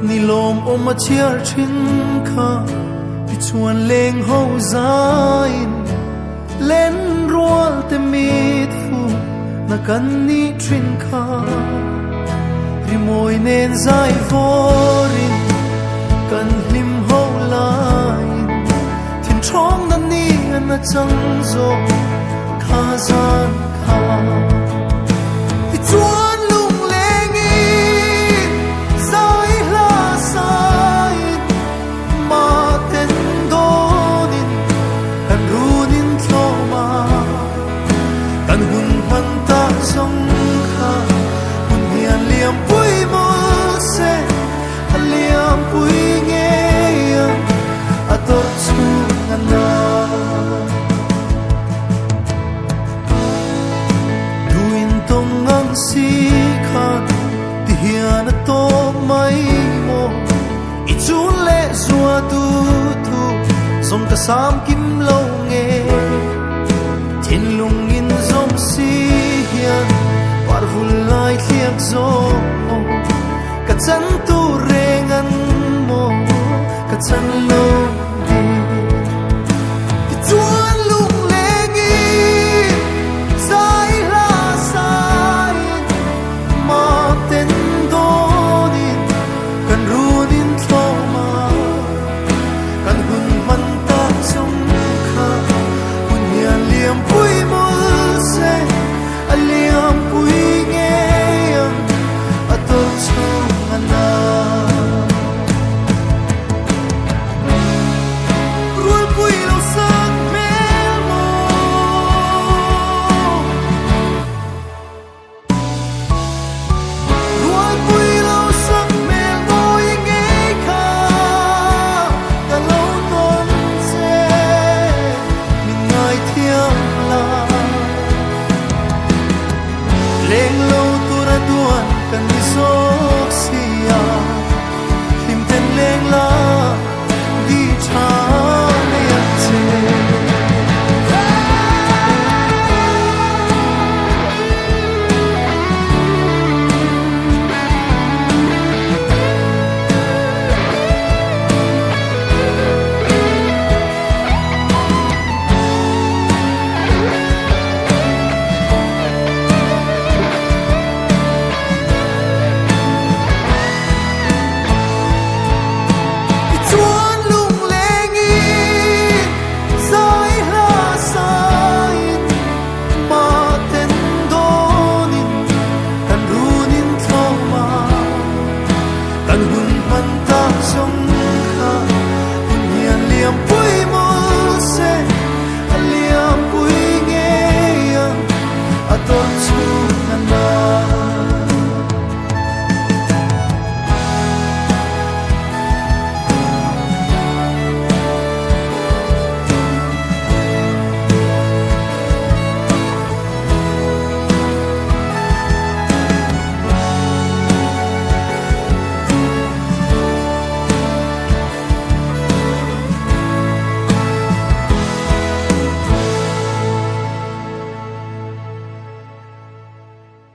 ni lom oma chiar thin kha pi chuan leng ho zain len rual te mit fu na kan ni thin kha ri moi nen zai vorin kan lim ho lain thin thong na ni na chang zo kha zan kha pi chuan lung lengin zai la sai ma ten donin kan runin thoma kan hun man ta song kha hun hian liam pui mo se liam pui nge ato chu na duin tong ang si khan ti hian to mai mo I chun le zua tu thu song ka sam kim lo nge thiên lung in zom si hian par vul lai thiak zo ka chan tu rengan mo ka chan lo